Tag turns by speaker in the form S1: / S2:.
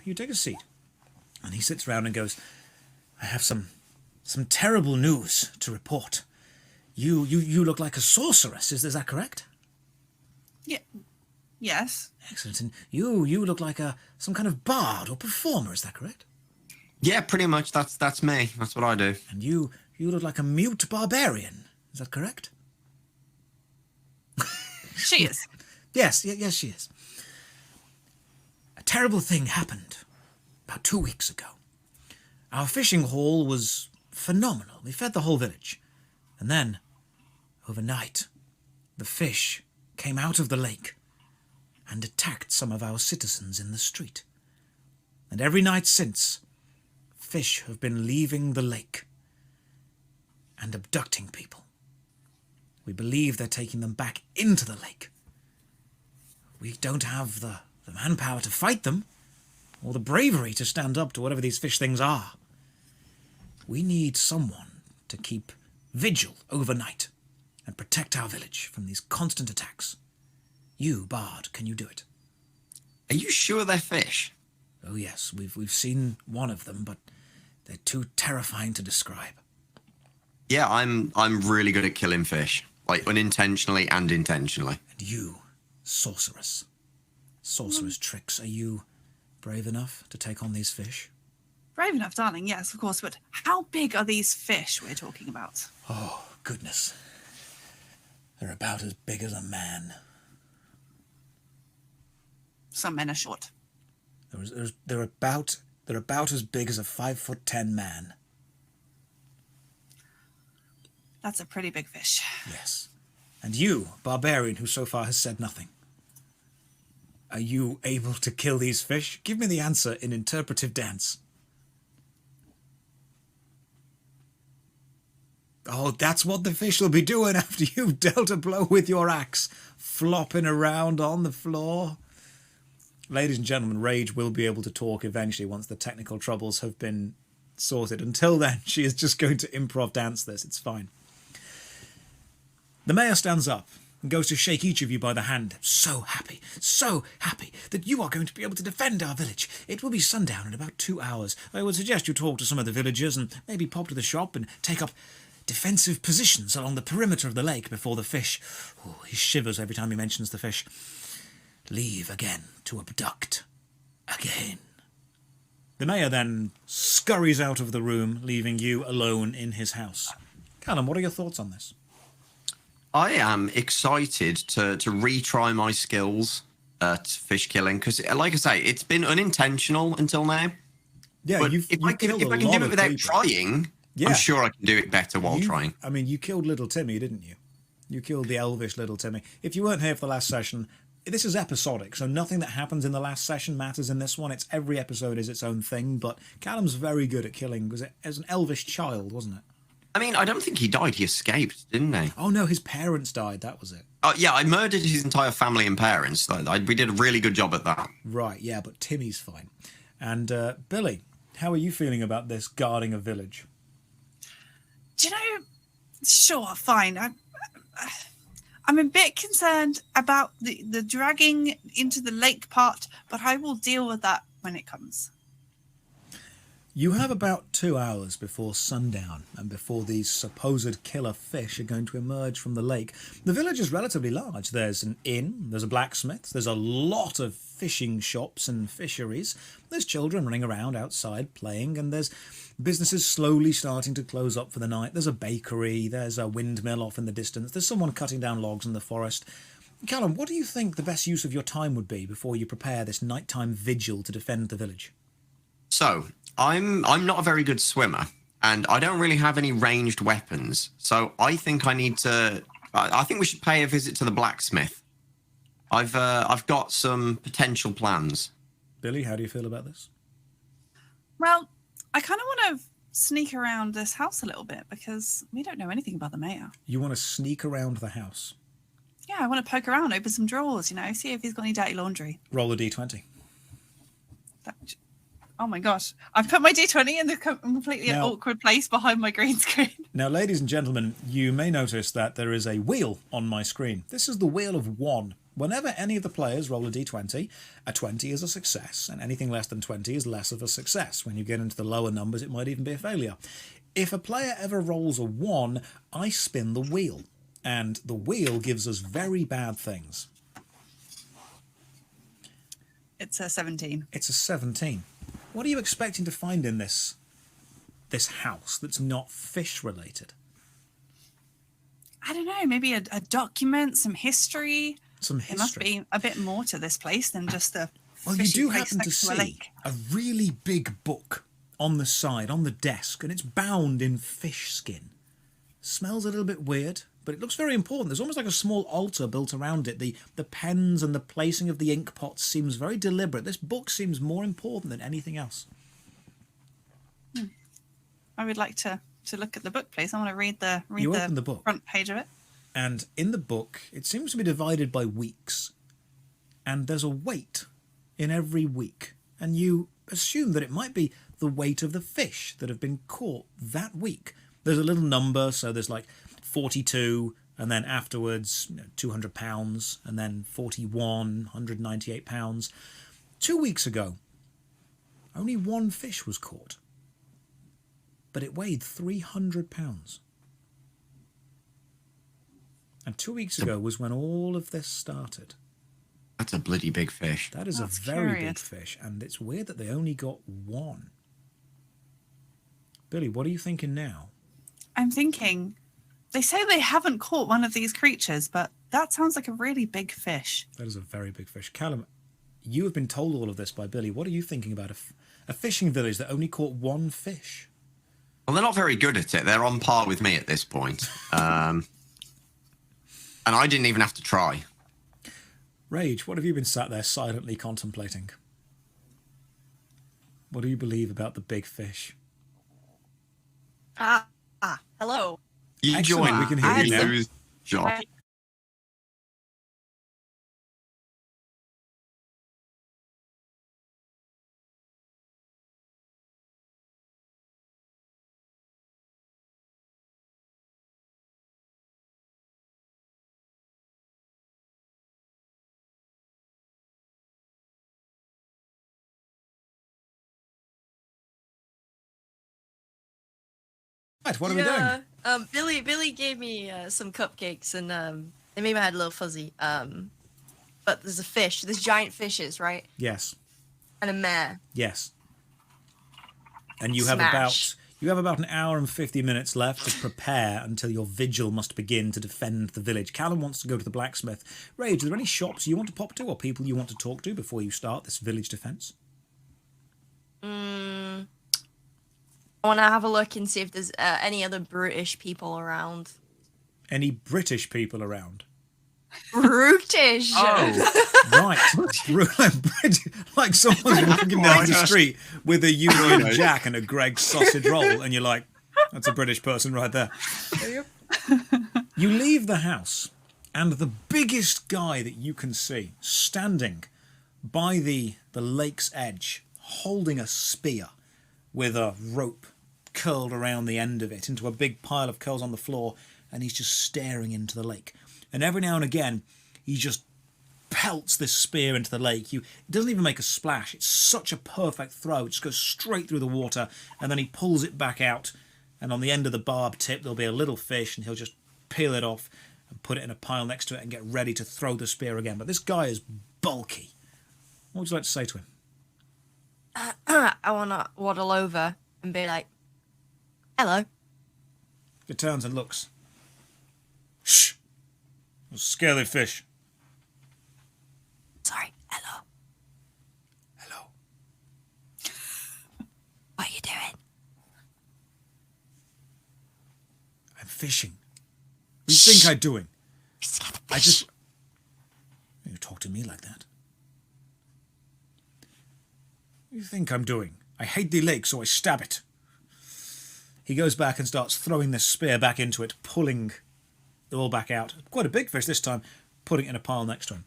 S1: you take a seat. And he sits round and goes, I have some terrible news to report. You look like a sorceress, is that correct?
S2: Yeah. Yes.
S1: Excellent. And you look like some kind of bard or performer, is that correct?
S3: Yeah, pretty much. That's me. That's what I do.
S1: And you look like a mute barbarian, is that correct?
S2: She is.
S1: Yes, she is. A terrible thing happened about 2 weeks ago. Our fishing haul was phenomenal. We fed the whole village. And then, overnight, the fish came out of the lake and attacked some of our citizens in the street. And every night since, fish have been leaving the lake and abducting people. We believe they're taking them back into the lake. We don't have the manpower to fight them, or the bravery to stand up to whatever these fish things are. We need someone to keep vigil overnight and protect our village from these constant attacks. You, Bard, can you do it?
S3: Are you sure they're fish?
S1: Oh yes, we've seen one of them, but they're too terrifying to describe.
S3: Yeah, I'm really good at killing fish, like unintentionally and intentionally.
S1: And you, sorceress tricks, are you brave enough to take on these fish?
S2: Brave enough, darling, yes, of course. But how big are these fish we're talking about?
S1: Oh, goodness. They're about as big as a man.
S2: Some men are short.
S1: They're about as big as a 5'10" man.
S2: That's a pretty big fish.
S1: Yes. And you, barbarian, who so far has said nothing. Are you able to kill these fish? Give me the answer in interpretive dance. Oh, that's what the fish will be doing after you've dealt a blow with your axe. Flopping around on the floor. Ladies and gentlemen, Rage will be able to talk eventually once the technical troubles have been sorted. Until then, she is just going to improv dance this. It's fine. The mayor stands up and goes to shake each of you by the hand. So happy that you are going to be able to defend our village. It will be sundown in about 2 hours. I would suggest you talk to some of the villagers and maybe pop to the shop and take up defensive positions along the perimeter of the lake before the fish. Oh, he shivers every time he mentions the fish. Leave again to abduct again. The mayor then scurries out of the room, leaving you alone in his house. Callum, what are your thoughts on this?
S3: I am excited to retry my skills at fish killing because, like I say, it's been unintentional until now.
S1: Yeah,
S3: but
S1: if
S3: I can do it without trying,
S1: yeah.
S3: I'm sure I can do it better while trying.
S1: I mean, you killed little Timmy, didn't you? You killed the elvish little Timmy. If you weren't here for the last session, this is episodic, so nothing that happens in the last session matters in this one. It's every episode is its own thing, but Callum's very good at killing. Was it as an elvish child, wasn't it?
S3: I mean, I don't think he died. He escaped, didn't he?
S1: Oh, no, his parents died. That was it.
S3: Yeah, I murdered his entire family and parents. We did a really good job at that.
S1: Right, yeah, but Timmy's fine. And Billy, how are you feeling about this guarding a village?
S2: Do you know, sure, fine. I'm a bit concerned about the dragging into the lake part, but I will deal with that when it comes.
S1: You have about 2 hours before sundown and before these supposed killer fish are going to emerge from the lake. The village is relatively large. There's an inn, there's a blacksmith, there's a lot of fishing shops and fisheries. There's children running around outside playing, and there's businesses slowly starting to close up for the night. There's a bakery, there's a windmill off in the distance, there's someone cutting down logs in the forest. Callum, what do you think the best use of your time would be before you prepare this nighttime vigil to defend the village?
S3: So, I'm not a very good swimmer, and I don't really have any ranged weapons. So I think I think we should pay a visit to the blacksmith. I've got some potential plans.
S1: Billy, how do you feel about this?
S2: Well, I kind of want to sneak around this house a little bit because we don't know anything about the mayor.
S1: You want to sneak around the house?
S2: Yeah, I want to poke around, open some drawers, see if he's got any dirty laundry.
S1: Roll a d20.
S2: Oh my gosh. I've put my D20 in the completely awkward place behind my green screen.
S1: Now, ladies and gentlemen, you may notice that there is a wheel on my screen. This is the wheel of 1. Whenever any of the players roll a d20, a 20 is a success, and anything less than 20 is less of a success. When you get into the lower numbers, it might even be a failure. If a player ever rolls a 1, I spin the wheel, and the wheel gives us very bad things.
S2: It's a 17.
S1: It's a 17. What are you expecting to find in this house that's not fish related?
S2: I don't know, maybe a document, some history.
S1: Some
S2: There must
S1: history.
S2: be a bit more to this place than just a
S1: Well, you
S2: fishy
S1: do
S2: place
S1: happen to
S2: next to a
S1: see
S2: lake.
S1: a really big book on the side, on the desk, and it's bound in fish skin. Smells a little bit weird, but it looks very important. There's almost like a small altar built around it. The pens and the placing of the ink pots seems very deliberate. This book seems more important than anything else.
S2: I would like to look at the book, please. I want to read the
S1: You open the book.
S2: front page of it.
S1: And in the book, it seems to be divided by weeks. And there's a weight in every week. And you assume that it might be the weight of the fish that have been caught that week. There's a little number, so there's like 42, and then afterwards 200 pounds, and then 41, 198 pounds. 2 weeks ago, only one fish was caught. But it weighed 300 pounds. And 2 weeks ago was when all of this started.
S3: That's a bloody big fish.
S1: That is
S2: That's
S1: a very big
S2: curious.
S1: fish, and it's weird that they only got one. Billy, what are you thinking now?
S2: I'm thinking, they say they haven't caught one of these creatures, but that sounds like a really big fish.
S1: That is a very big fish. Callum, you have been told all of this by Billy. What are you thinking about a fishing village that only caught one fish?
S3: Well, they're not very good at it. They're on par with me at this point. And I didn't even have to try.
S1: Rage, what have you been sat there silently contemplating? What do you believe about the big fish?
S4: Hello.
S3: You
S1: Excellent,
S3: join.
S1: we can hear
S3: you
S1: you now.
S3: lose job.
S1: Right, what are we doing?
S4: Billy gave me some cupcakes and they made my head a little fuzzy. But there's a fish. There's giant fishes, right?
S1: Yes,
S4: And a mare.
S1: yes. And you
S4: Smash.
S1: have about an hour and 50 minutes left to prepare until your vigil must begin to defend the village. Callum wants to go to the blacksmith. Rage, are there any shops you want to pop to or people you want to talk to before you start this village defense?
S4: I want to have a look and see if there's any other British people around.
S1: Any British people around?
S4: Brutish.
S3: Oh,
S1: Right. Like someone's walking down the street with a Union Jack and a Greg's sausage roll, and you're like, that's a British person right there. You leave the house, and the biggest guy that you can see standing by the lake's edge, holding a spear with a rope curled around the end of it into a big pile of curls on the floor, and he's just staring into the lake. And every now and again, he just pelts this spear into the lake. It doesn't even make a splash. It's such a perfect throw. It just goes straight through the water, and then he pulls it back out, and on the end of the barb tip, there'll be a little fish, and he'll just peel it off and put it in a pile next to it and get ready to throw the spear again. But this guy is bulky. What would you like to say to him?
S4: I want to waddle over and be like, hello.
S1: He turns and looks. Shh! A scaly fish.
S4: Sorry. Hello.
S1: Hello.
S4: What are you doing?
S1: I'm fishing. What do you think I'm doing?
S4: You scared the
S1: I
S4: fish.
S1: just... You talk to me like that? What do you think I'm doing? I hate the lake, so I stab it. He goes back and starts throwing this spear back into it, pulling it all back out. Quite a big fish this time, putting it in a pile next to him.